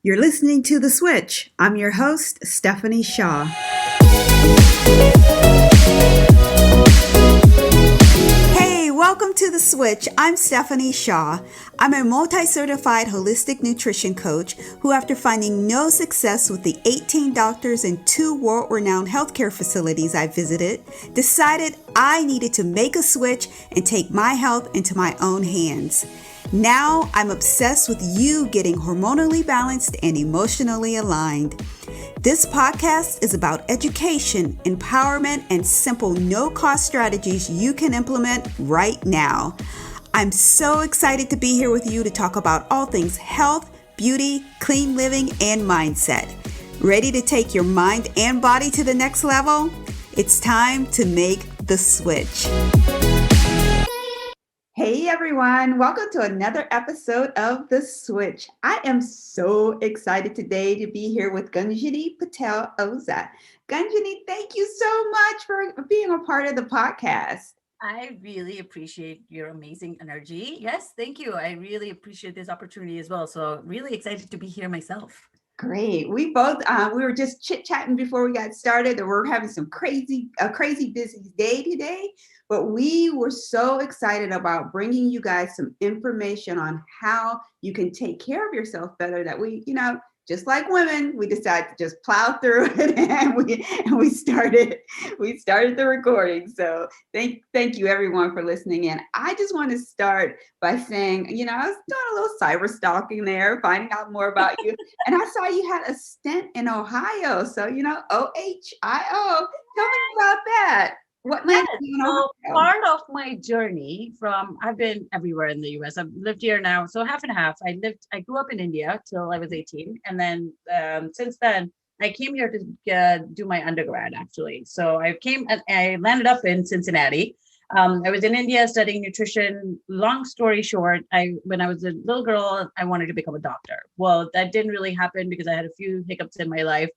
You're listening to The Switch. I'm your host, Stephanie Shaw. Hey, welcome to The Switch. I'm Stephanie Shaw. I'm a multi-certified holistic nutrition coach who, after finding no success with the 18 doctors and 2 world-renowned healthcare facilities I visited, decided I needed to make a switch and take my health into my own hands. Now I'm obsessed with you getting hormonally balanced and emotionally aligned. This podcast is about education, empowerment, and simple no-cost strategies you can implement right now. I'm so excited to be here with you to talk about all things health, beauty, clean living, and mindset. Ready to take your mind and body to the next level? It's time to make the switch. Hey everyone, welcome to another episode of The Switch. I am so excited today to be here with Gunjani Patel. Gunjani, thank you so much for being a part of the podcast. I really appreciate your amazing energy. Yes, thank you. I really appreciate this opportunity as well. So really excited to be here myself. Great. We both, we were just chit-chatting before we got started that we're having a crazy busy day today, but we were so excited about bringing you guys some information on how you can take care of yourself better that we, just like women, we decided to just plow through it and we started the recording. So thank you everyone for listening in. I just want to start by saying, I was doing a little cyber stalking there, finding out more about you. And I saw you had a stint in Ohio. So, OHIO. Tell me about that. What Yes, so part of my journey I've been everywhere in the US. I've lived here now, so half and half. I grew up in India till I was 18. And then since then, I came here to do my undergrad, actually. So I landed up in Cincinnati. I was in India studying nutrition. Long story short, when I was a little girl, I wanted to become a doctor. Well, that didn't really happen because I had a few hiccups in my life.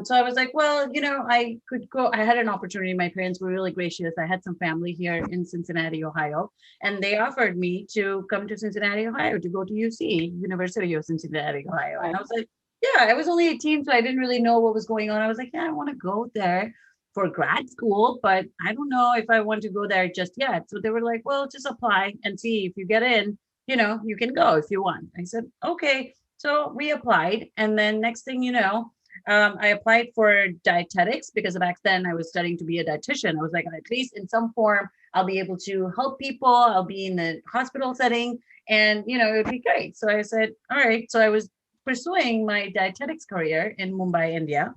So I was like, well, I could go. I had an opportunity. My parents were really gracious. I had some family here in Cincinnati, Ohio, and they offered me to come to Cincinnati, Ohio, to go to UC, University of Cincinnati, Ohio. And I was like, yeah, I was only 18, so I didn't really know what was going on. I was like, yeah, I want to go there for grad school, but I don't know if I want to go there just yet. So they were like, well, just apply and see if you get in, you can go if you want. I said, okay. So we applied. And then next thing you know, I applied for dietetics because back then I was studying to be a dietitian. I was like, at least in some form, I'll be able to help people. I'll be in the hospital setting and, it would be great. So I said, all right. So I was pursuing my dietetics career in Mumbai, India.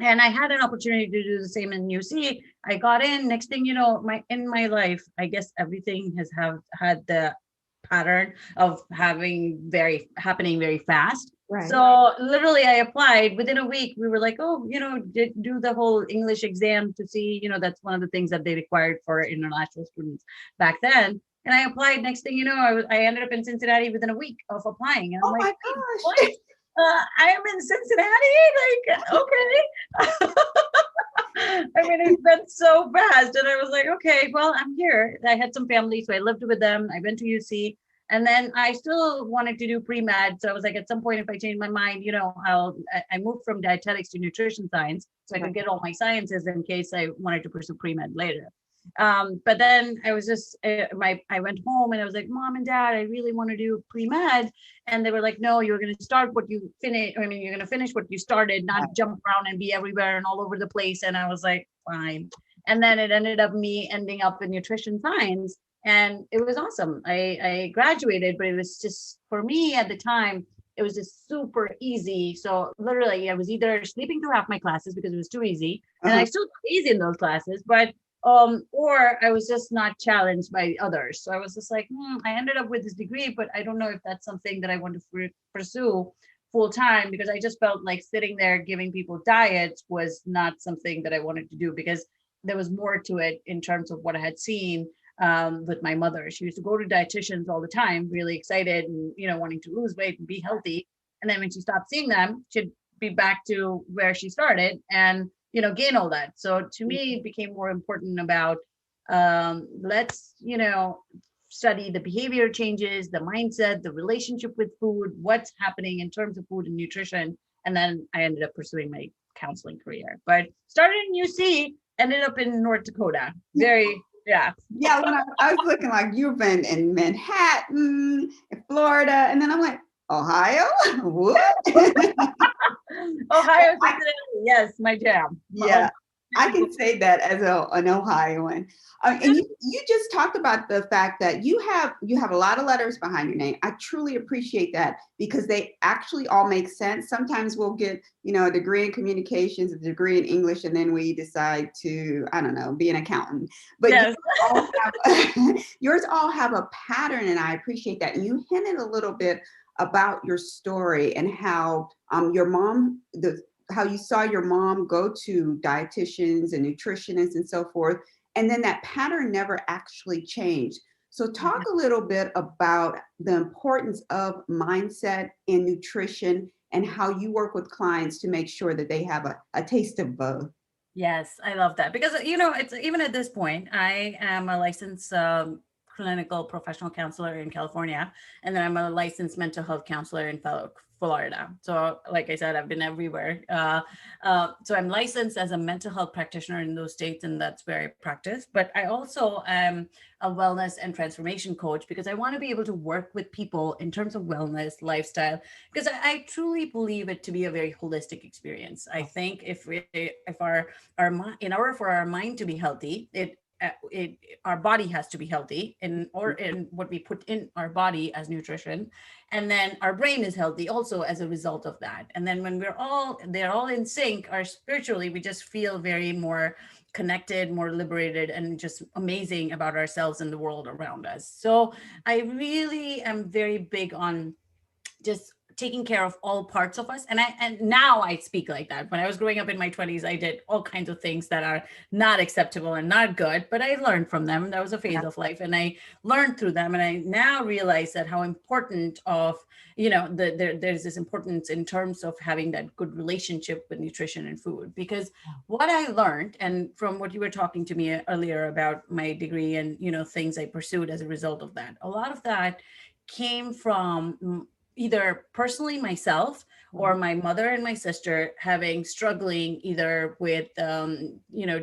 And I had an opportunity to do the same in UC. I got in. Next thing you know, in my life, I guess everything has had the pattern of happening very fast. Right. So literally I applied within a week. We were like, oh, do the whole English exam to see, that's one of the things that they required for international students back then. And I applied. Next thing you know, I ended up in Cincinnati within a week of applying. And I'm my gosh. What? I am in Cincinnati. Like, okay. I mean, it went so fast. And I was like, okay, well, I'm here. I had some family, so I lived with them. I went to UC. And then I still wanted to do pre-med. So I was like, at some point, if I change my mind, I moved from dietetics to nutrition science. So I could get all my sciences in case I wanted to pursue pre-med later. But then I was just, I went home and I was like, Mom and Dad, I really want to do pre-med. And they were like, no, you're going to start what you finish. I mean, you're going to finish what you started, not jump around and be everywhere and all over the place. And I was like, fine. And then it ended up me ending up in nutrition science. And it was awesome. I graduated, but it was just, for me at the time, it was just super easy. So literally I was either sleeping through half my classes because it was too easy. And I still got easy in those classes, but or I was just not challenged by others. So I was just like, I ended up with this degree, but I don't know if that's something that I want to pursue full time, because I just felt like sitting there giving people diets was not something that I wanted to do, because there was more to it in terms of what I had seen with my mother. She used to go to dietitians all the time, really excited and, wanting to lose weight and be healthy. And then when she stopped seeing them, she'd be back to where she started and, gain all that. So to me, it became more important about let's, study the behavior changes, the mindset, the relationship with food, what's happening in terms of food and nutrition. And then I ended up pursuing my counseling career. But started in UC, ended up in North Dakota. Very, yeah. Yeah, when I was looking like you've been in Manhattan, in Florida, and then I'm like, Ohio? What? Ohio, yes, my jam. Yeah, I can say that as an Ohioan. And you just talked about the fact that you have a lot of letters behind your name. I truly appreciate that because they actually all make sense. Sometimes we'll get, a degree in communications, a degree in English, and then we decide to, I don't know, be an accountant. But yes. yours all have a pattern, and I appreciate that. And you hinted a little bit about your story and how your mom, how you saw your mom go to dietitians and nutritionists and so forth, and then that pattern never actually changed. So talk a little bit about the importance of mindset in nutrition and how you work with clients to make sure that they have a taste of both. Yes, I love that because it's even at this point, I am a licensed clinical professional counselor in California, and then I'm a licensed mental health counselor in Florida. So, like I said, I've been everywhere. So I'm licensed as a mental health practitioner in those states, and that's where I practice. But I also am a wellness and transformation coach because I want to be able to work with people in terms of wellness, lifestyle, because I truly believe it to be a very holistic experience. I think if our in order for our mind to be healthy, our body has to be healthy in what we put in our body as nutrition, and then our brain is healthy also as a result of that. And then when they're all in sync, our spiritually, we just feel very more connected, more liberated, and just amazing about ourselves and the world around us. So I really am very big on just taking care of all parts of us. And now I speak like that. When I was growing up in my 20s, I did all kinds of things that are not acceptable and not good, but I learned from them. That was a phase of life, and I learned through them. And I now realize that how important of, there's this importance in terms of having that good relationship with nutrition and food. Because what I learned, and from what you were talking to me earlier about my degree and, things I pursued as a result of that, a lot of that came from either personally myself or my mother and my sister struggling either with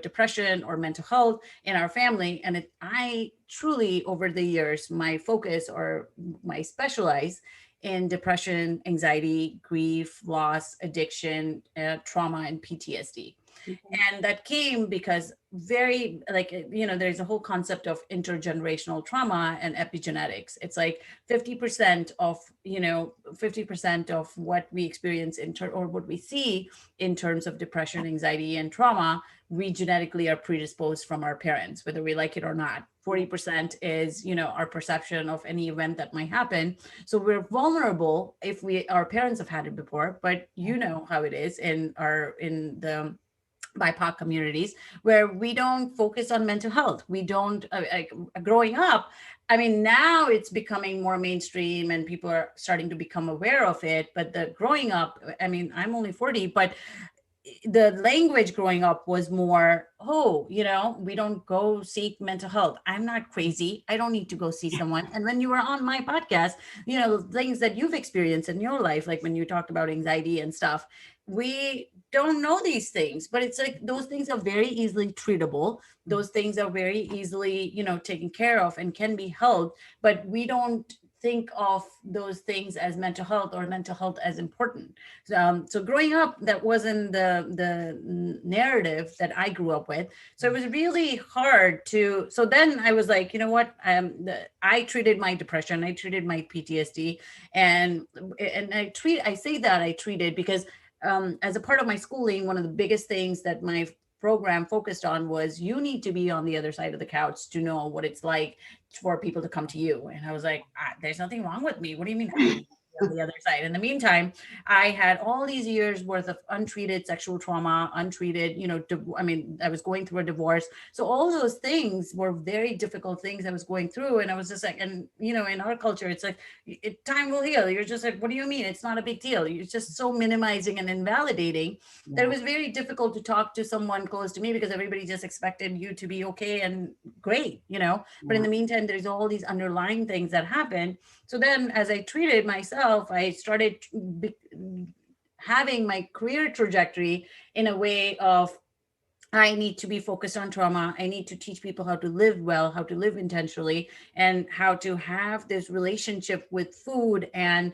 depression or mental health in our family. And I truly, over the years, my focus or my specialize in depression, anxiety, grief, loss, addiction, trauma, and PTSD. And that came because there's a whole concept of intergenerational trauma and epigenetics. It's like 50% of, 50% of what we experience or what we see in terms of depression, anxiety, and trauma, we genetically are predisposed from our parents, whether we like it or not. 40% is, our perception of any event that might happen. So we're vulnerable if our parents have had it before, but you know how it is in the BIPOC communities, where we don't focus on mental health. We don't, growing up, I mean, now it's becoming more mainstream and people are starting to become aware of it. But the growing up, I mean, I'm only 40, but the language growing up was more, we don't go seek mental health. I'm not crazy. I don't need to go see someone. And when you were on my podcast, the things that you've experienced in your life, like when you talked about anxiety and stuff, we don't know these things, but it's like those things are very easily treatable. Those things are very easily, taken care of and can be helped, but we don't think of those things as mental health or mental health as important. So growing up, that wasn't the narrative that I grew up with. So it was really hard so then I was like, you know what? I treated my depression, I treated my PTSD, and I treated because as a part of my schooling, one of the biggest things that my program focused on was you need to be on the other side of the couch to know what it's like for people to come to you. And I was like, there's nothing wrong with me. What do you mean? on the other side. In the meantime, I had all these years worth of untreated sexual trauma, untreated, I was going through a divorce. So all those things were very difficult things I was going through. And I was just like, and in our culture, it's like, time will heal. You're just like, what do you mean? It's not a big deal. You're just so minimizing and invalidating that it was very difficult to talk to someone close to me because everybody just expected you to be okay and great. But in the meantime, there's all these underlying things that happen. So then as I treated myself, I started having my career trajectory in a way of I need to be focused on trauma. I need to teach people how to live well, how to live intentionally, and how to have this relationship with food and,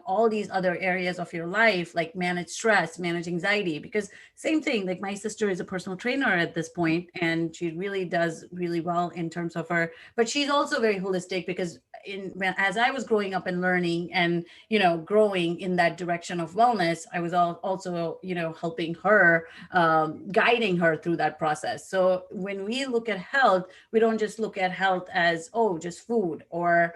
all these other areas of your life, like manage stress, manage anxiety. Because same thing, like my sister is a personal trainer at this point, and she really does really well in terms of her, but she's also very holistic because as I was growing up and learning and, growing in that direction of wellness, I was also, helping her, guiding her through that process. So when we look at health, we don't just look at health as, oh, just food or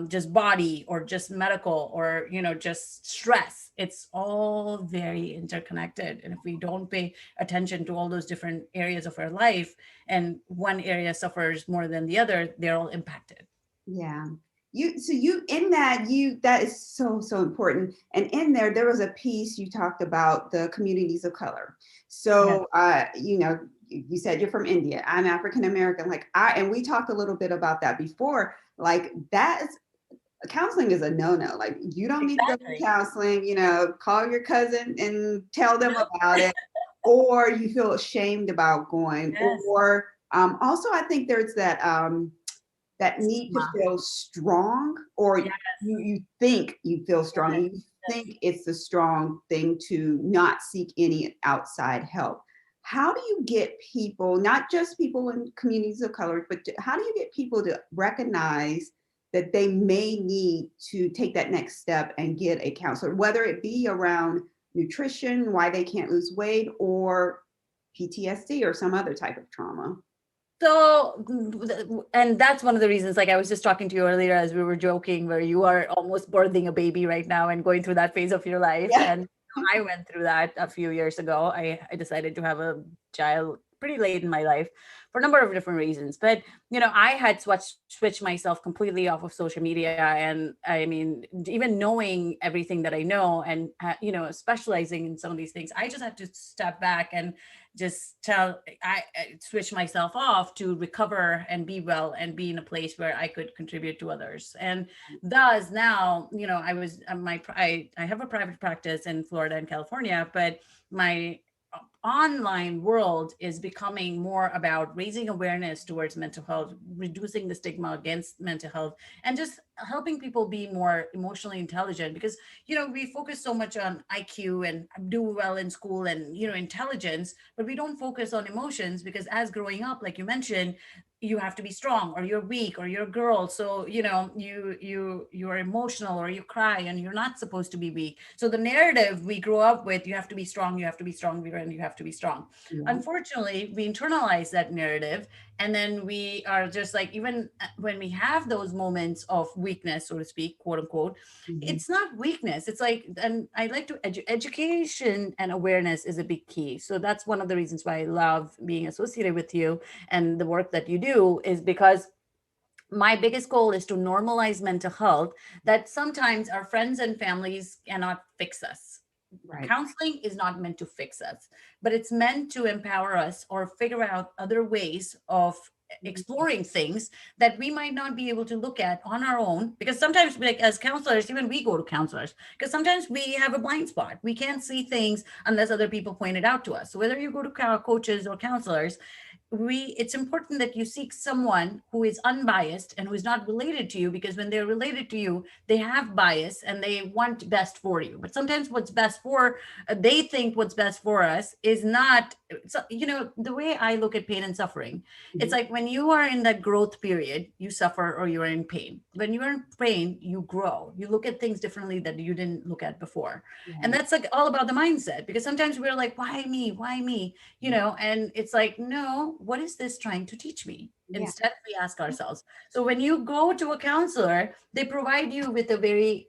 just body or just medical or, just stress. It's all very interconnected. And if we don't pay attention to all those different areas of our life and one area suffers more than the other, they're all impacted. Yeah. That is so important. And in there was a piece you talked about the communities of color. So, you said you're from India. I'm African American. And we talked a little bit about that before. Like counseling is a no-no. Like you don't need to go to counseling, call your cousin and tell them about it, or you feel ashamed about going. Yes. Or also I think there's that need to feel strong, or yes. you think you feel strong, and you think it's the strong thing to not seek any outside help. How do you get people, not just people in communities of color, but how do you get people to recognize that they may need to take that next step and get a counselor, whether it be around nutrition, why they can't lose weight, or PTSD or some other type of trauma? So, and that's one of the reasons, like I was just talking to you earlier as we were joking, where you are almost birthing a baby right now and going through that phase of your life. Yeah. And I went through that a few years ago. I decided to have a child pretty late in my life for a number of different reasons. But, I had switched myself completely off of social media. And I mean, even knowing everything that I know and, specializing in some of these things, I just had to step back and just I switch myself off to recover and be well and be in a place where I could contribute to others. And thus now, I have a private practice in Florida and California, but my online world is becoming more about raising awareness towards mental health, reducing the stigma against mental health, and just helping people be more emotionally intelligent. Because we focus so much on IQ and do well in school and intelligence, but we don't focus on emotions, because as growing up, like you mentioned, you have to be strong or you're weak or you're a girl, so you're emotional or you cry and you're not supposed to be weak. So the narrative we grew up with, you have to be strong, you have to be strong, and you have to be strong. Yeah. Unfortunately, we internalize that narrative, and then we are just like, even when we have those moments of weakness, so to speak, quote unquote, it's not weakness. It's like, and I like to education and awareness is a big key. So that's one of the reasons why I love being associated with you and the work that you do, is because my biggest goal is to normalize mental health, that sometimes our friends and families cannot fix us. Right. Counseling is not meant to fix us, but it's meant to empower us or figure out other ways of exploring things that we might not be able to look at on our own. Because sometimes, like as counselors, even we go to counselors, because sometimes we have a blind spot. We can't see things unless other people point it out to us. So whether you go to coaches or counselors, it's important that you seek someone who is unbiased and who is not related to you, because when they're related to you, they have bias and they want best for you. But sometimes what's best for, they think what's best for us is not, so, the way I look at pain and suffering, it's like when you are in that growth period, you suffer or you're in pain. When you're in pain, you grow. You look at things differently that you didn't look at before. Yeah. And that's like all about the mindset, because sometimes we're like, why me? Why me? And it's like, no, what is this trying to teach me? Instead, we ask ourselves. So when you go to a counselor, they provide you with a very,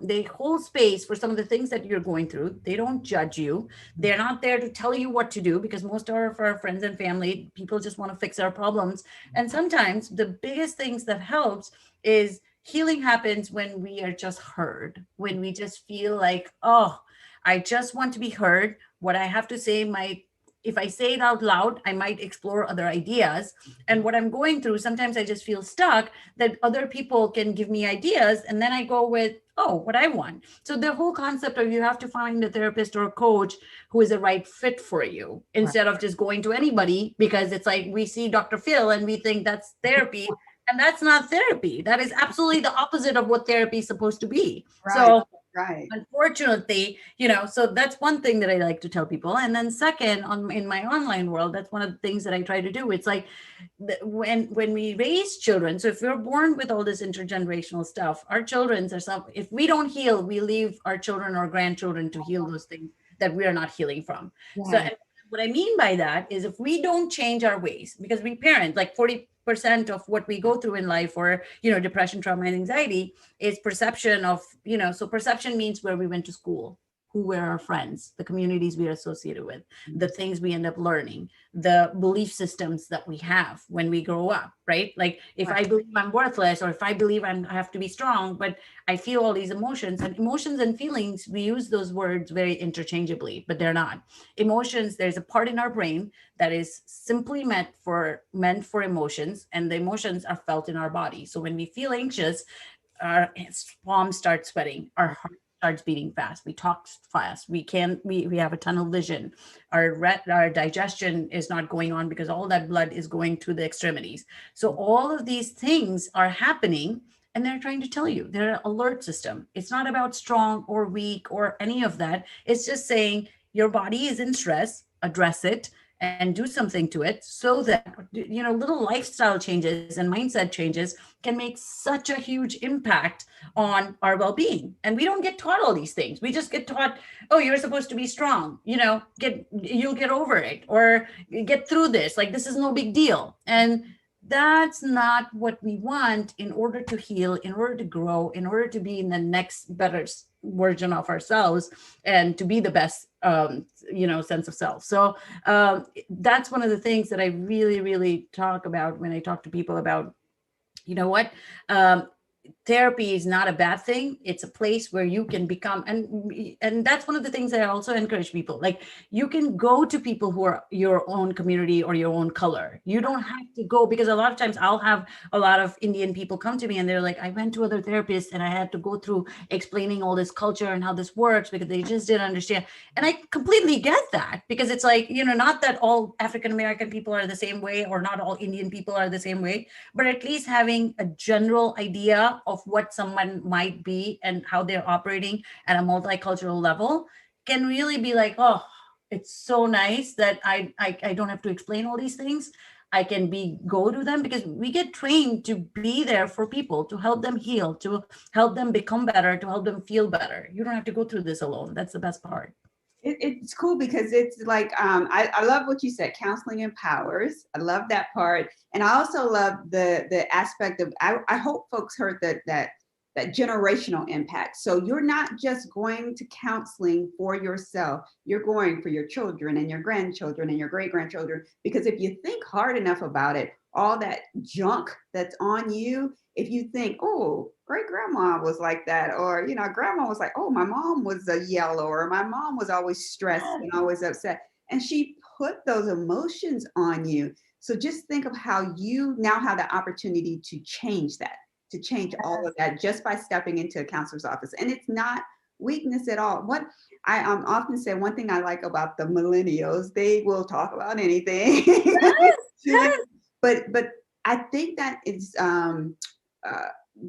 they hold space for some of the things that you're going through. They don't judge you. They're not there to tell you what to do, because most of our friends and family, people just want to fix our problems. And sometimes the biggest things that helps is healing happens when we are just heard, when we just feel like, oh, I just want to be heard. What I have to say might, if I say it out loud, I might explore other ideas. And what I'm going through, sometimes I just feel stuck, that other people can give me ideas. And then I go with, oh, what I want. So the whole concept of you have to find a therapist or a coach who is the right fit for you, instead of just going to anybody, because it's like we see Dr. Phil and we think that's therapy. And that's not therapy. That is absolutely the opposite of what therapy is supposed to be. So unfortunately, so that's one thing that I like to tell people. And then second, in my online world, that's one of the things that I try to do. It's like when we raise children, so if we're born with all this intergenerational stuff, our children's are some, if we don't heal, we leave our children or grandchildren to heal those things that we are not healing from. So what I mean by that is, if we don't change our ways, because we parent, like 40% of what we go through in life, or depression, trauma, and anxiety, is perception of, so perception means where we went to school, who were our friends, the communities we are associated with, the things we end up learning, the belief systems that we have when we grow up, right? Like if I believe I'm worthless, or if I believe I have to be strong, but I feel all these emotions and feelings, we use those words very interchangeably, but they're not. Emotions, there's a part in our brain that is simply meant for emotions, and the emotions are felt in our body. So when we feel anxious, our palms start sweating, our heart starts beating fast, we talk fast, we have a tunnel vision, our digestion is not going on, because all that blood is going to the extremities. So all of these things are happening, and they're trying to tell you, they're an alert system. It's not about strong or weak or any of that. It's just saying your body is in stress, address it and do something to it, so that little lifestyle changes and mindset changes can make such a huge impact on our well-being. And we don't get taught all these things. We just get taught, oh, you're supposed to be strong, you'll get over it, or get through this, like this is no big deal. And that's not what we want in order to heal, in order to grow, in order to be in the next better version of ourselves, and to be the best sense of self. So that's one of the things that I really, really talk about when I talk to people about, therapy is not a bad thing. It's a place where you can become, and that's one of the things that I also encourage people. Like, you can go to people who are your own community or your own color. You don't have to go, because a lot of times I'll have a lot of Indian people come to me and they're like, I went to other therapists and I had to go through explaining all this culture and how this works, because they just didn't understand. And I completely get that, because it's like, not that all African-American people are the same way, or not all Indian people are the same way, but at least having a general idea of what someone might be and how they're operating at a multicultural level can really be like, oh, it's so nice that I don't have to explain all these things. I can go to them, because we get trained to be there for people, to help them heal, to help them become better, to help them feel better. You don't have to go through this alone. That's the best part. It's cool, because it's like, I love what you said, counseling empowers. I love that part. And I also love the aspect of, I hope folks heard that generational impact. So you're not just going to counseling for yourself, you're going for your children and your grandchildren and your great-grandchildren. Because if you think hard enough about it, all that junk that's on you, if you think, oh, great grandma was like that, or grandma was like, oh, my mom was a yellow, or my mom was always stressed and always upset, and she put those emotions on you. So just think of how you now have the opportunity to change that, to change all of that, just by stepping into a counselor's office. And it's not weakness at all. What I often say, one thing I like about the millennials, they will talk about anything. Yes. But I think that is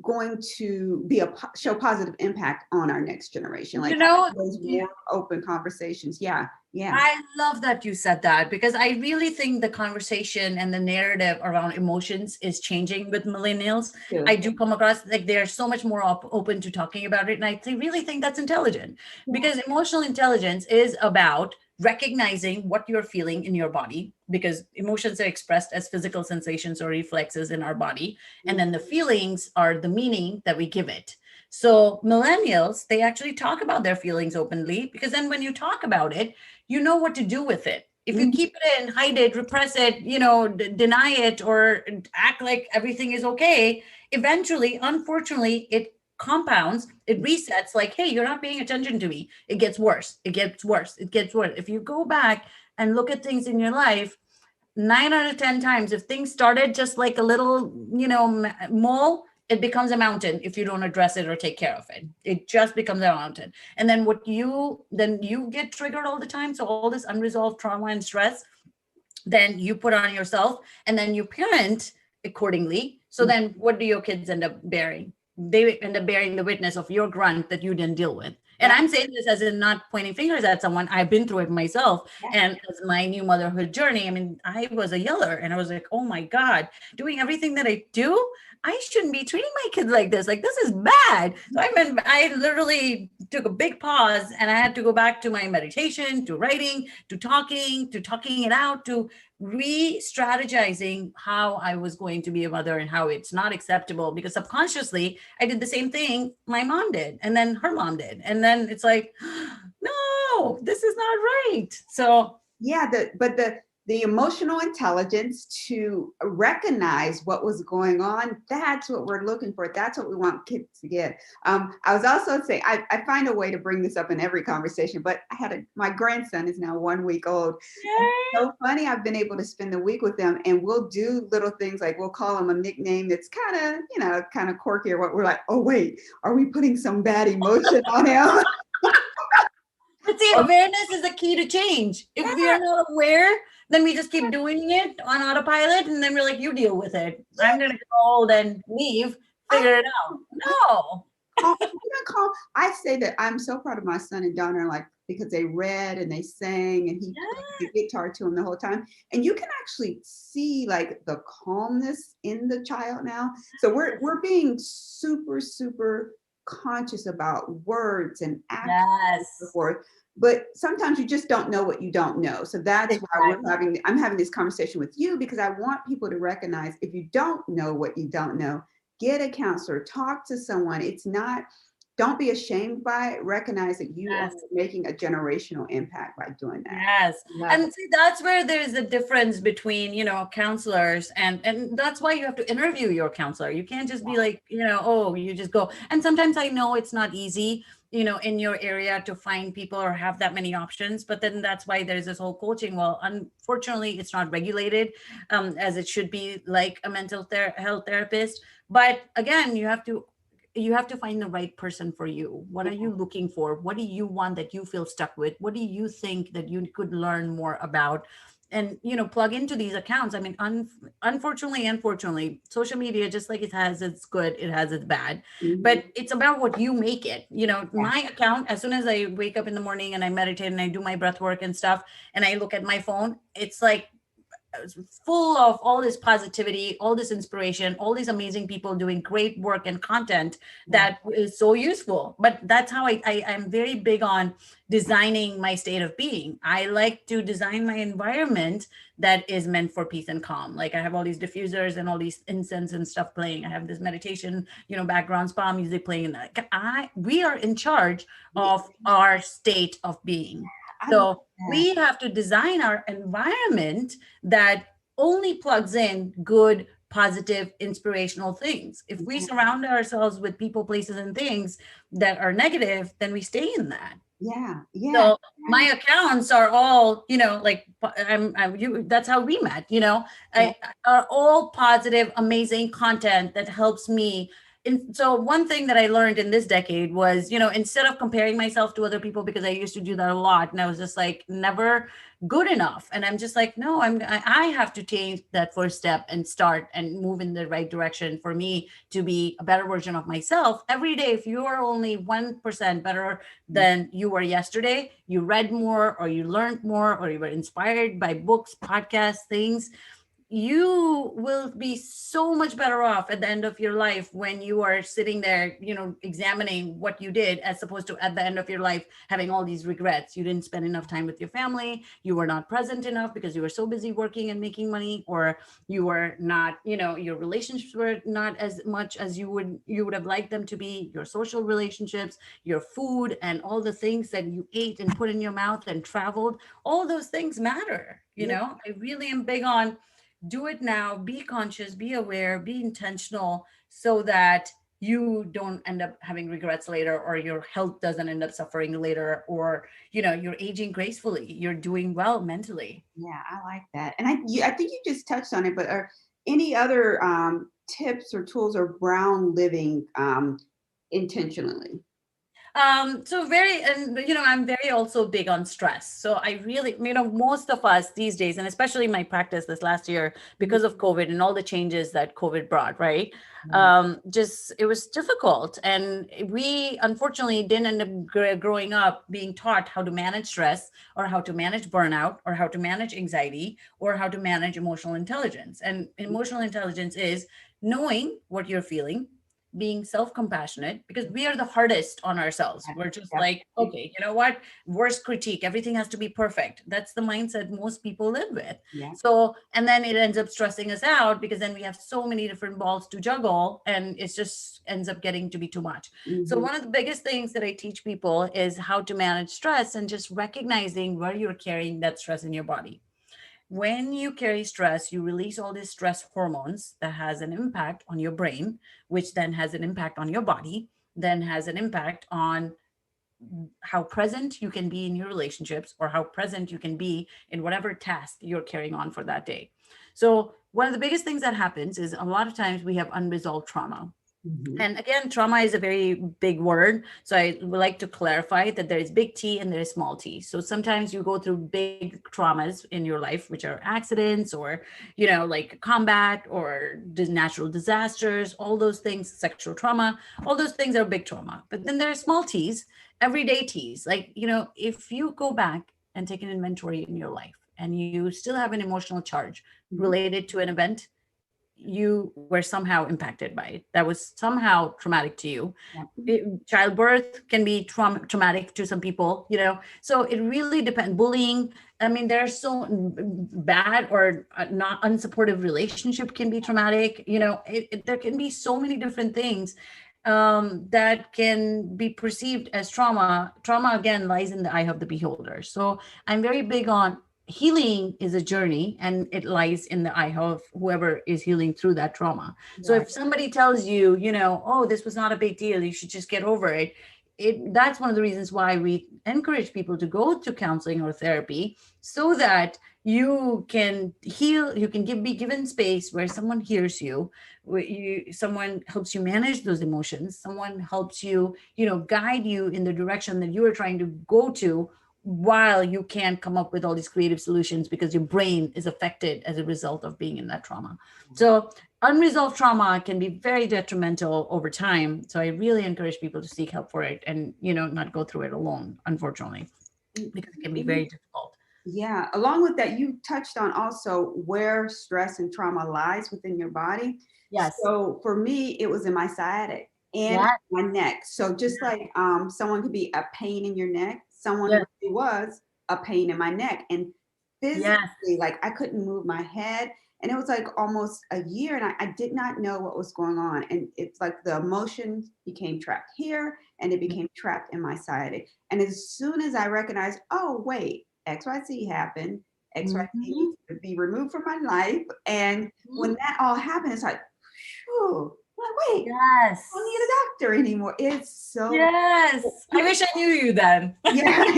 going to be show positive impact on our next generation. Like, those more open conversations. Yeah. I love that you said that, because I really think the conversation and the narrative around emotions is changing with millennials. Yeah. I do come across like they're so much more open to talking about it. And I really think that's intelligent, because emotional intelligence is about recognizing what you're feeling in your body, because emotions are expressed as physical sensations or reflexes in our body. And then the feelings are the meaning that we give it. So millennials, they actually talk about their feelings openly, because then when you talk about it, you know what to do with it. If you keep it in, hide it, repress it, deny it, or act like everything is okay, eventually, unfortunately, it compounds, it resets, like, hey, you're not paying attention to me. It gets worse. It gets worse. It gets worse. If you go back and look at things in your life, 9 out of 10 times, if things started just like a little, mole, it becomes a mountain if you don't address it or take care of it. It just becomes a mountain. And then then you get triggered all the time. So all this unresolved trauma and stress, then you put on yourself, and then you parent accordingly. So then what do your kids end up bearing? They end up bearing the witness of your grunt that you didn't deal with. And I'm saying this as in not pointing fingers at someone. I've been through it myself. And as my new motherhood journey, I mean, I was a yeller, and I was like, oh my God, doing everything that I do, I shouldn't be treating my kids like this. Like, this is bad. So I literally took a big pause, and I had to go back to my meditation, to writing, to talking it out, to re-strategizing how I was going to be a mother and how it's not acceptable, because subconsciously I did the same thing my mom did, and then her mom did. And then it's like, no, this is not right. So yeah, the emotional intelligence to recognize what was going on, that's what we're looking for. That's what we want kids to get. I was also saying, I find a way to bring this up in every conversation, but my grandson is now 1 week old. It's so funny. I've been able to spend the week with them, and we'll do little things like we'll call him a nickname that's kind of quirky, or what we're like, oh wait, are we putting some bad emotion on him? But see, awareness is the key to change. If we are not aware, then we just keep doing it on autopilot, and then we're like, you deal with it. I'm going to go and leave, figure it out. No. I say that I'm so proud of my son and daughter, like, because they read and they sang, and he played the guitar to him the whole time. And you can actually see like the calmness in the child now. So we're being super, super conscious about words and actions and so forth. But sometimes you just don't know what you don't know. So that's why I'm having this conversation with you, because I want people to recognize, if you don't know what you don't know, get a counselor, talk to someone. Don't be ashamed by it. Recognize that you are making a generational impact by doing that. Yes. And see, that's where there's a difference between, counselors, and that's why you have to interview your counselor. You can't just be like, oh, you just go. And sometimes I know it's not easy, in your area to find people or have that many options, but then that's why there's this whole coaching. Well, unfortunately, it's not regulated as it should be, like a mental health therapist. But again, you have to find the right person for you. What are you looking for? What do you want that you feel stuck with? What do you think that you could learn more about? And, plug into these accounts. I mean, unfortunately, social media, just like it has its good, it has its bad, but it's about what you make it. My account, as soon as I wake up in the morning and I meditate and I do my breath work and stuff, and I look at my phone, it's like full of all this positivity, all this inspiration, all these amazing people doing great work and content that is so useful. But that's how I'm very big on designing my state of being. I like to design my environment that is meant for peace and calm. Like, I have all these diffusers and all these incense and stuff playing. I have this meditation, background spa music playing. We are in charge of our state of being. So we have to design our environment that only plugs in good, positive, inspirational things. If we surround ourselves with people, places, and things that are negative, then we stay in that. So my accounts are all, that's how we met, are all positive, amazing content that helps me. And so one thing that I learned in this decade was, instead of comparing myself to other people, because I used to do that a lot, and I was just like, never good enough. And I'm just like, no, I have to take that first step and start and move in the right direction for me to be a better version of myself every day. If you are only 1% better than you were yesterday, you read more, or you learned more, or you were inspired by books, podcasts, things, you will be so much better off at the end of your life when you are sitting there, examining what you did, as opposed to at the end of your life having all these regrets. You didn't spend enough time with your family. You were not present enough because you were so busy working and making money, or you were not, your relationships were not as much as you would have liked them to be. Your social relationships, your food, and all the things that you ate and put in your mouth and traveled, all those things matter. I really am big on do it now, be conscious, be aware, be intentional, so that you don't end up having regrets later, or your health doesn't end up suffering later, or you're aging gracefully, you're doing well mentally. Yeah, I like that. And I think you just touched on it, but are any other tips or tools around living intentionally? So very, and I'm very also big on stress. So I really, most of us these days, and especially my practice this last year, because of COVID and all the changes that COVID brought, right? Just it was difficult, and we unfortunately didn't end up growing up being taught how to manage stress, or how to manage burnout, or how to manage anxiety, or how to manage emotional intelligence. And emotional intelligence is knowing what you're feeling, being self-compassionate, because we are the hardest on ourselves. We're just like, okay, you know what, worst critique, everything has to be perfect. That's the mindset most people live with. Yeah. So, and then it ends up stressing us out, because then we have so many different balls to juggle, and it just ends up getting to be too much. So one of the biggest things that I teach people is how to manage stress, and just recognizing where you're carrying that stress in your body. When you carry stress, you release all these stress hormones that has an impact on your brain, which then has an impact on your body, then has an impact on how present you can be in your relationships, or how present you can be in whatever task you're carrying on for that day. So one of the biggest things that happens is, a lot of times we have unresolved trauma. And again, trauma is a very big word. So I would like to clarify that there is big T and there is small t. So sometimes you go through big traumas in your life, which are accidents, or, like combat, or natural disasters, all those things, sexual trauma, all those things are big trauma. But then there are small T's, everyday T's. Like, if you go back and take an inventory in your life, and you still have an emotional charge related to an event, you were somehow impacted by it, that was somehow traumatic to you. Childbirth can be traumatic to some people, so it really depends. Bullying, I mean, there's so bad or not unsupportive relationship can be traumatic. There can be so many different things that can be perceived as trauma. Trauma, again, lies in the eye of the beholder. So I'm very big on healing is a journey, and it lies in the eye of whoever is healing through that trauma. So if somebody tells you, oh, this was not a big deal, you should just get over it, that's one of the reasons why we encourage people to go to counseling or therapy, so that you can heal, you can be given space where someone hears you, someone helps you manage those emotions, someone helps you, guide you in the direction that you are trying to go to, while you can't come up with all these creative solutions, because your brain is affected as a result of being in that trauma. So unresolved trauma can be very detrimental over time. So I really encourage people to seek help for it, and, not go through it alone, unfortunately, because it can be very difficult. Yeah. Along with that, you touched on also where stress and trauma lies within your body. Yes. So for me, it was in my sciatic and my neck. So just like someone could be a pain in your neck, someone really was a pain in my neck. And physically, like I couldn't move my head. And it was like almost a year, and I did not know what was going on. And it's like the emotions became trapped here, and it became trapped in my sciatic. And as soon as I recognized, oh, wait, XYZ happened, XYZ needs to be removed from my life. And when that all happened, it's like, whew, wait, I don't need a doctor anymore. It's so I wish I knew you then. Yeah,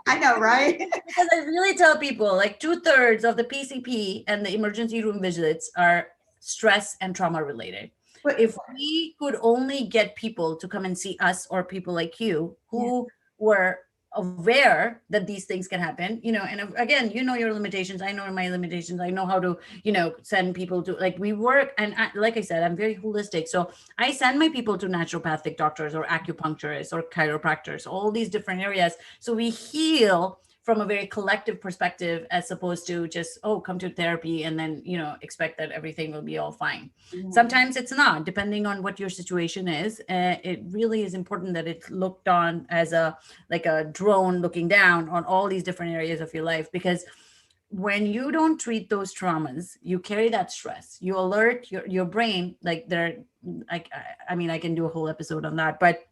I know, right? Because I really tell people, like 2/3 of the PCP and the emergency room visits are stress and trauma related. But if we could only get people to come and see us, or people like you who were aware that these things can happen, and again, your limitations, I know my limitations, I know how to, send people to, like, we work, and like I said, I'm very holistic. So I send my people to naturopathic doctors, or acupuncturists, or chiropractors, all these different areas. So we heal from a very collective perspective, as opposed to just, oh, come to therapy and then, expect that everything will be all fine. Sometimes it's not, depending on what your situation is. It really is important that it's looked on as like a drone looking down on all these different areas of your life, because when you don't treat those traumas, you carry that stress, you alert your brain, like I can do a whole episode on that, but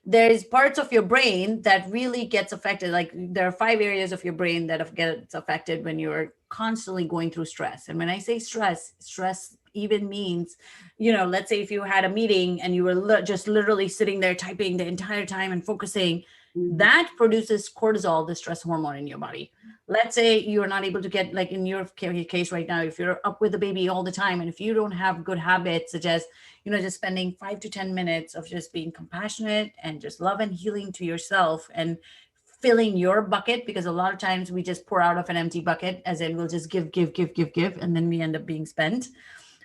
there's parts of your brain that really gets affected. Like there are 5 areas of your brain that gets affected when you're constantly going through stress. And when I say stress even means, let's say if you had a meeting and you were just literally sitting there typing the entire time and focusing, that produces cortisol, the stress hormone in your body. Let's say you're not able to get, like in your case right now, if you're up with the baby all the time, and if you don't have good habits, such as, just spending 5 to 10 minutes of just being compassionate and just love and healing to yourself and filling your bucket, because a lot of times we just pour out of an empty bucket, as in we'll just give, and then we end up being spent.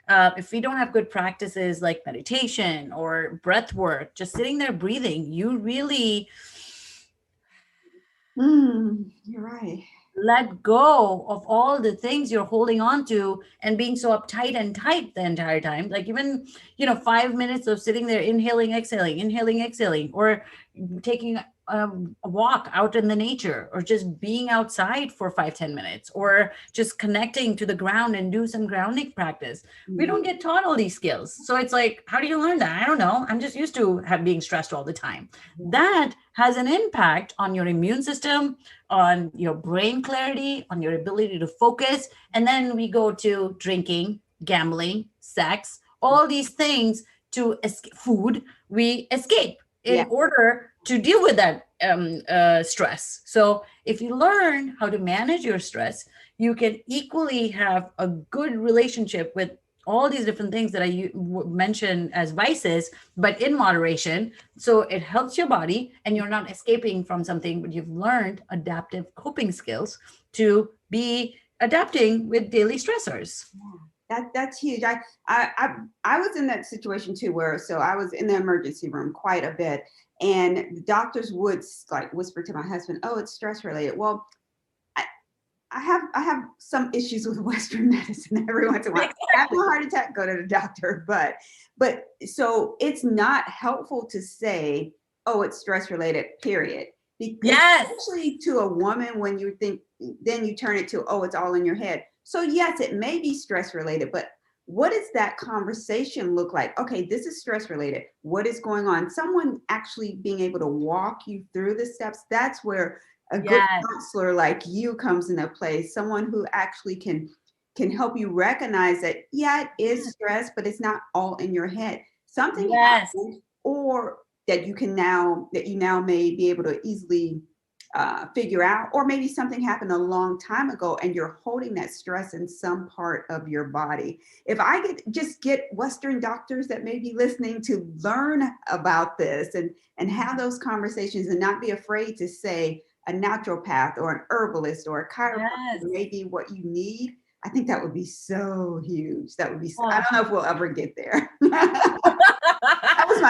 If we don't have good practices like meditation or breath work, just sitting there breathing, you really you're right. let go of all the things you're holding on to and being so uptight and tight the entire time. Like even, 5 minutes of sitting there, inhaling, exhaling, or taking a walk out in the nature, or just being outside for 5-10 minutes, or just connecting to the ground and do some grounding practice. We don't get taught all these skills. So it's like, how do you learn that? I don't know. I'm just used to being stressed all the time. That has an impact on your immune system, on your brain clarity, on your ability to focus. And then we go to drinking, gambling, sex, all these things to escape. Food, we escape in order to deal with that stress. So if you learn how to manage your stress, you can equally have a good relationship with all these different things that I mentioned as vices, but in moderation. So it helps your body and you're not escaping from something, but you've learned adaptive coping skills to be adapting with daily stressors. That's huge. I was in that situation too, where so I was in the emergency room quite a bit, and the doctors would like whisper to my husband, "Oh, it's stress related." Well, I have some issues with Western medicine every once in a while. I have a heart attack, go to the doctor. But so it's not helpful to say, "Oh, it's stress related," period. Because especially to a woman, when you think, then you turn it to, "Oh, it's all in your head." So yes, it may be stress related, but what does that conversation look like? Okay, this is stress related. What is going on? Someone actually being able to walk you through the steps. That's where a good counselor like you comes into play. Someone who actually can help you recognize that, it is stress, but it's not all in your head. Something happens, or that you now may be able to easily figure out, or maybe something happened a long time ago and you're holding that stress in some part of your body. If I get Western doctors that may be listening to learn about this and have those conversations, and not be afraid to say a naturopath or an herbalist or a chiropractor may be what you need, I think that would be so huge. That would be I don't know if we'll ever get there. That was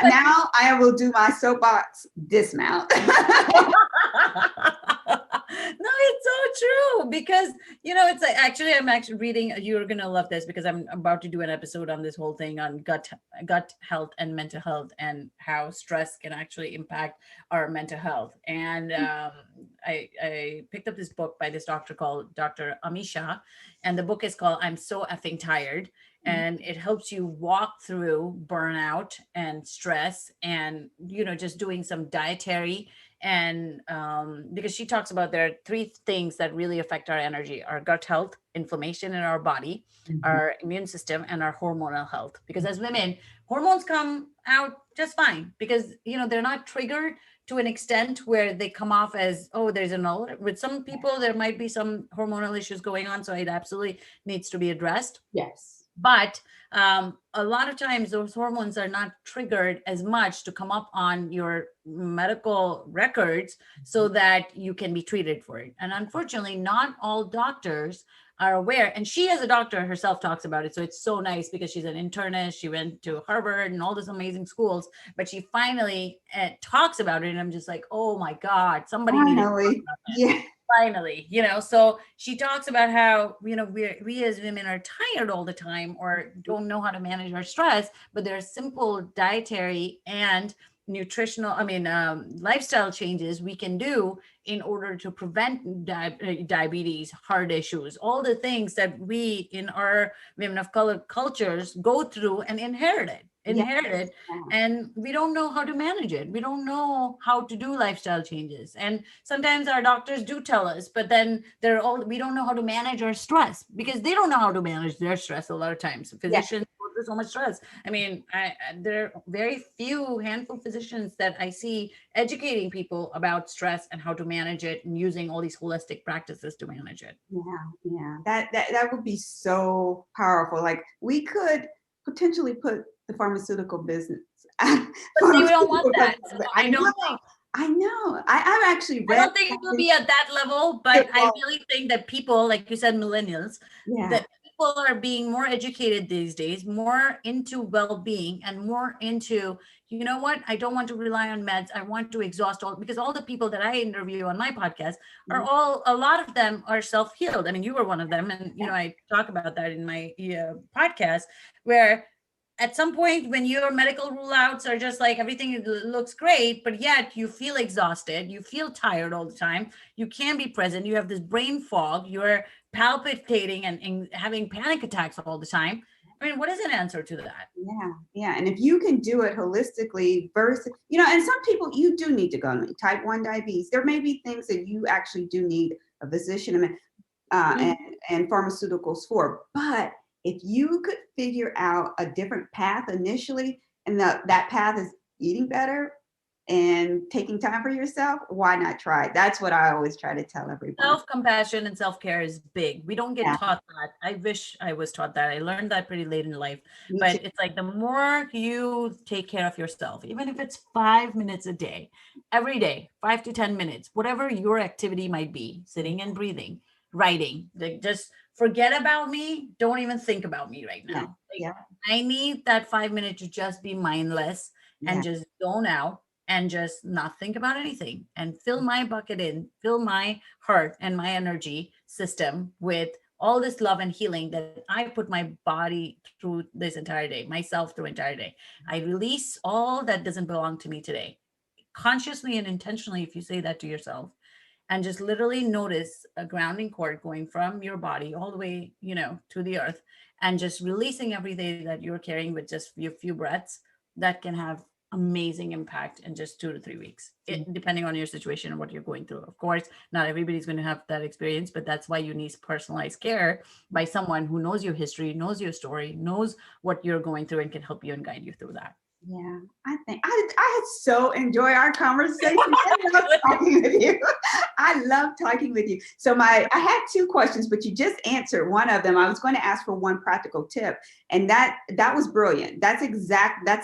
now I will do my soapbox dismount. No, it's so true, because it's like, I'm actually reading, you're gonna love this, because I'm about to do an episode on this whole thing on gut health and mental health, and how stress can actually impact our mental health. And I picked up this book by this doctor called Dr. Amisha, and the book is called I'm So Effing Tired. And it helps you walk through burnout and stress, and just doing some dietary, and because she talks about there are 3 things that really affect our energy: our gut health, inflammation in our body, our immune system, and our hormonal health. Because as women, hormones come out just fine, because they're not triggered to an extent where they come off as, oh, there's with some people there might be some hormonal issues going on, so it absolutely needs to be addressed. Yes. But a lot of times those hormones are not triggered as much to come up on your medical records so that you can be treated for it. And unfortunately, not all doctors are aware. And she, as a doctor herself, talks about it. So it's so nice because she's an internist. She went to Harvard and all these amazing schools, but she finally talks about it. And I'm just like, oh my God, somebody needed to talk Finally. about that. Yeah. Finally, so she talks about how, we as women are tired all the time or don't know how to manage our stress, but there are simple dietary and nutritional, lifestyle changes we can do in order to prevent diabetes, heart issues, all the things that we in our women of color cultures go through and Yeah. inherit it, and we don't know how to manage it. We don't know how to do lifestyle changes. And sometimes our doctors do tell us, but then we don't know how to manage our stress because they don't know how to manage their stress a lot of times. Yeah. Physicians go through so much stress. There are very few handful of physicians that I see educating people about stress and how to manage it and using all these holistic practices to manage it. Yeah. That would be so powerful. Like we could potentially put the pharmaceutical business. But they don't want that. So I know. I know. I've actually I read don't think it will something. be at that level, but I really think that people, like you said, millennials, Yeah. that people are being more educated these days, more into well-being and more into, you know what, I don't want to rely on meds. I want to exhaust because all the people that I interview on my podcast are a lot of them are self-healed. I mean, you were one of them. And, I talk about that in my podcast where at some point when your medical rule outs are just like everything looks great, but yet you feel exhausted, you feel tired all the time, you can't be present, you have this brain fog, you're palpitating and having panic attacks all the time. I mean, what is an answer to that? Yeah. And if you can do it holistically versus, and some people you do need to go on type 1 diabetes. There may be things that you actually do need a physician and pharmaceuticals for. But if you could figure out a different path initially, and that path is eating better and taking time for yourself, why not try it? That's what I always try to tell everyone. Self-compassion and self-care is big. We don't get Yeah. taught that. I wish I was taught that. I learned that pretty late in life. Me too. But it's like the more you take care of yourself, even if it's 5 minutes a day, every day, 5 to 10 minutes, whatever your activity might be, sitting and breathing, writing, like just forget about me. Don't even think about me right Yeah. now. Like, Yeah. I need that 5 minutes to just be mindless and Yeah. just zone out and just not think about anything and fill my bucket in, fill my heart and my energy system with all this love and healing that I put my body through this entire day, myself through entire day. I release all that doesn't belong to me today. Consciously and intentionally, if you say that to yourself, and just literally notice a grounding cord going from your body all the way, to the earth, and just releasing everything that you're carrying with just a few breaths, that can have amazing impact in just 2 to 3 weeks, depending on your situation and what you're going through. Of course, not everybody's going to have that experience, but that's why you need personalized care by someone who knows your history, knows your story, knows what you're going through, and can help you and guide you through that. Yeah, I think I so enjoy our conversation. I love talking with you. I love talking with you. So I had two questions, but you just answered one of them. I was going to ask for one practical tip, and that was brilliant. That's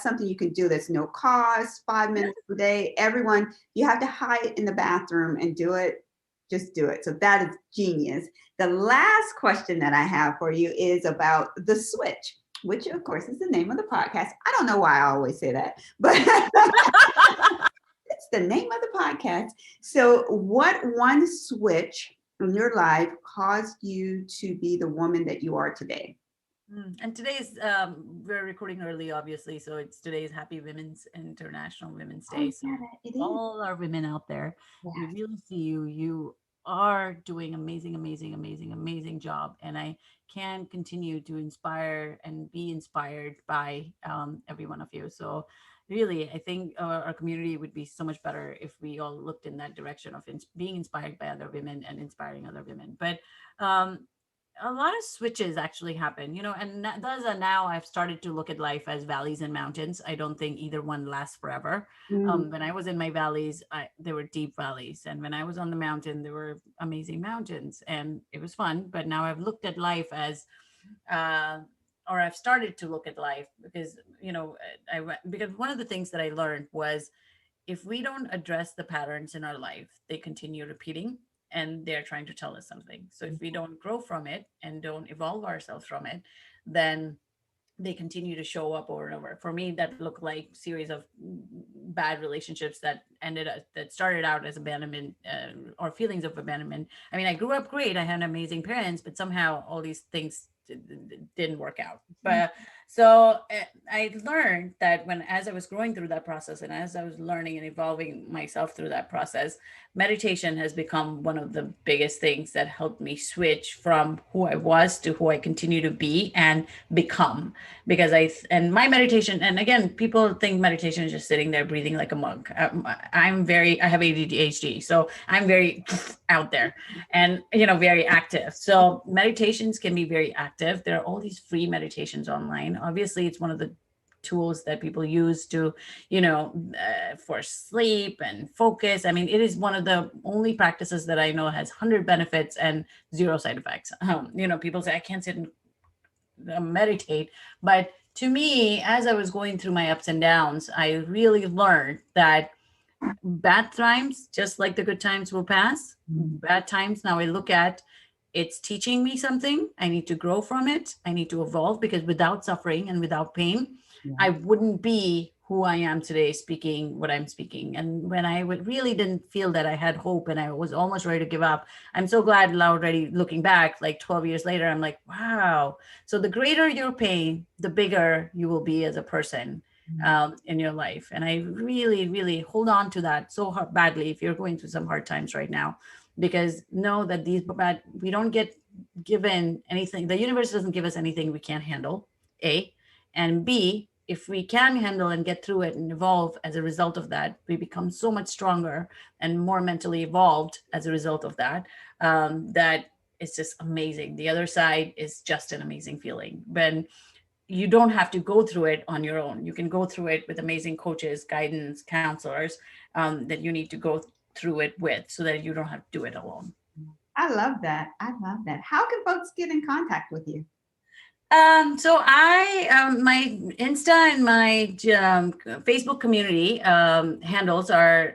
something you can do. That's no cost, 5 minutes a day. Everyone, you have to hide in the bathroom and do it. Just do it. So that is genius. The last question that I have for you is about the switch, which of course is the name of the podcast. I don't know why I always say that, but it's the name of the podcast. So what one switch in your life caused you to be the woman that you are today? And today's we're recording early, obviously, so it's today's Happy Women's International Women's Day. So It is. all our women out there, we Yes. really see you. You are doing amazing job, and I can continue to inspire and be inspired by every one of you. So really, I think our community would be so much better if we all looked in that direction of being inspired by other women and inspiring other women. But a lot of switches actually happen, and thus now I've started to look at life as valleys and mountains. I don't think either one lasts forever. When I was in my valleys, there were deep valleys, and when I was on the mountain, there were amazing mountains, and it was fun. But now I've looked at life as or I've started to look at life because because one of the things that I learned was if we don't address the patterns in our life, they continue repeating. and they're trying to tell us something. So if we don't grow from it and don't evolve ourselves from it, then they continue to show up over and over. For me, that looked like series of bad relationships that started out as abandonment, or feelings of abandonment. I mean, I grew up great. I had amazing parents, but somehow all these things didn't work out. But so I learned that as I was growing through that process, and as I was learning and evolving myself through that process, meditation has become one of the biggest things that helped me switch from who I was to who I continue to be and become. Because and my meditation, and again, people think meditation is just sitting there breathing like a monk. I have ADHD, so I'm very out there and, very active. So meditations can be very active. There are all these free meditations online. Obviously, it's one of the tools that people use to, for sleep and focus. I mean, it is one of the only practices that I know has 100 benefits and 0 side effects. People say, I can't sit and meditate. But to me, as I was going through my ups and downs, I really learned that bad times, just like the good times, will pass. Bad times, now I look at, it's teaching me something. I need to grow from it. I need to evolve, because without suffering and without pain, I wouldn't be who I am today, speaking what I'm speaking. And when I really didn't feel that I had hope and I was almost ready to give up, I'm so glad already looking back, like 12 years later, I'm like, wow. So the greater your pain, the bigger you will be as a person in your life. And I really, really hold on to that so badly if you're going through some hard times right now, because know that we don't get given anything. The universe doesn't give us anything we can't handle, A. And B, if we can handle and get through it and evolve as a result of that, we become so much stronger and more mentally evolved as a result of that, that it's just amazing. The other side is just an amazing feeling. When you don't have to go through it on your own. You can go through it with amazing coaches, guidance, counselors that you need to go through it with, so that you don't have to do it alone. I love that. How can folks get in contact with you? So my Insta and my Facebook community handles are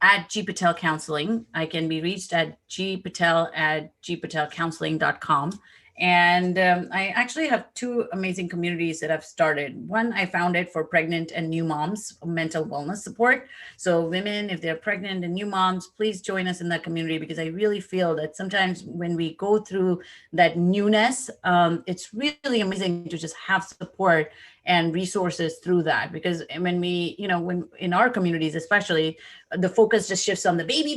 at GPatelCounseling. I can be reached at GPatel@GPatelCounseling.com. And I actually have 2 amazing communities that I've started. One, I founded for pregnant and new moms, mental wellness support. So women, if they're pregnant and new moms, please join us in that community, because I really feel that sometimes when we go through that newness, it's really amazing to just have support and resources through that. Because when when in our communities, especially, the focus just shifts on the baby.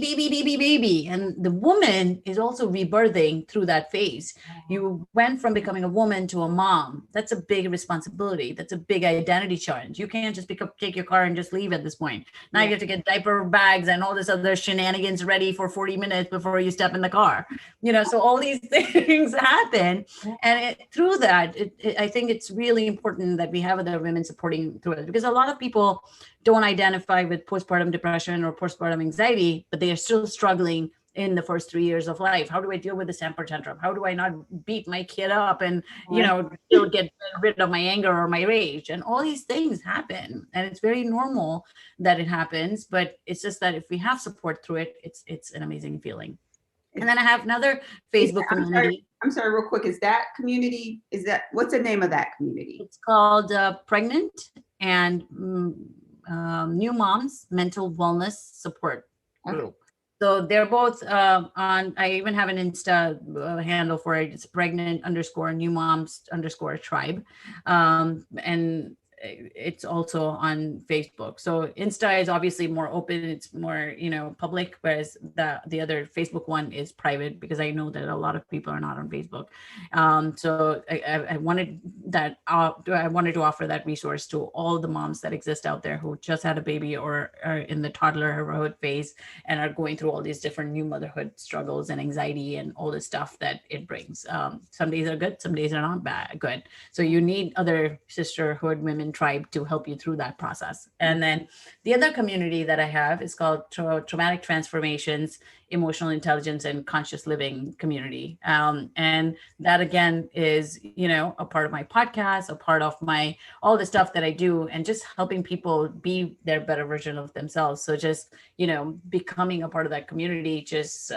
And the woman is also rebirthing through that phase. You went from becoming a woman to a mom. That's a big responsibility. That's a big identity challenge. You can't just take your car and just leave at this point. Now you have to get diaper bags and all this other shenanigans ready for 40 minutes before you step in the car. So all these things happen. And through that, I think it's really important that we have other women supporting through it, because a lot of people don't identify with postpartum depression or postpartum anxiety, but they are still struggling in the first 3 years of life. How do I deal with the temper tantrum? How do I not beat my kid up and, still get rid of my anger or my rage? And all these things happen. And it's very normal that it happens, but it's just that if we have support through it, it's an amazing feeling. And then I have another Facebook community. I'm sorry, real quick. What's the name of that community? It's called Pregnant and New Moms Mental Wellness Support Group. So they're both on, I even have an Insta handle for it. It's pregnant_new_moms_tribe. And it's also on Facebook. So Insta is obviously more open. It's more, public, whereas the other Facebook one is private, because I know that a lot of people are not on Facebook. So I wanted to offer that resource to all the moms that exist out there who just had a baby or are in the toddlerhood phase and are going through all these different new motherhood struggles and anxiety and all the stuff that it brings. Some days are good, some days are not good. So you need other sisterhood women tribe to help you through that process. And then the other community that I have is called Traumatic Transformations, Emotional Intelligence, and Conscious Living community. And that again is, a part of my podcast, a part of all the stuff that I do, and just helping people be their better version of themselves. So just, becoming a part of that community just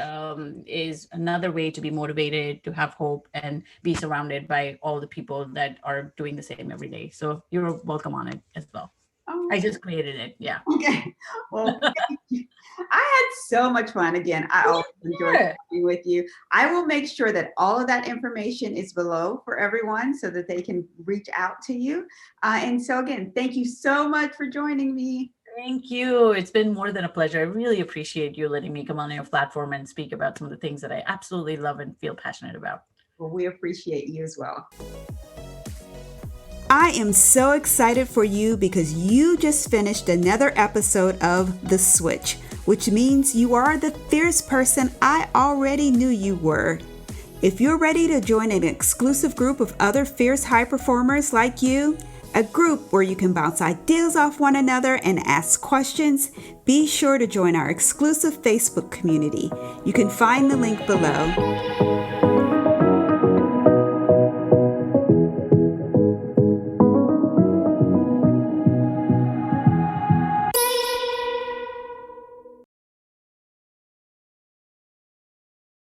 is another way to be motivated, to have hope, and be surrounded by all the people that are doing the same every day. So you're welcome on it as well. Oh, I just created it. Yeah. Okay. Well, I had so much fun. Again, I always enjoy talking with you. I will make sure that all of that information is below for everyone so that they can reach out to you. And so again, thank you so much for joining me. Thank you. It's been more than a pleasure. I really appreciate you letting me come on your platform and speak about some of the things that I absolutely love and feel passionate about. Well, we appreciate you as well. I am so excited for you because you just finished another episode of The Switch, which means you are the fierce person I already knew you were. If you're ready to join an exclusive group of other fierce high performers like you, a group where you can bounce ideas off one another and ask questions, be sure to join our exclusive Facebook community. You can find the link below.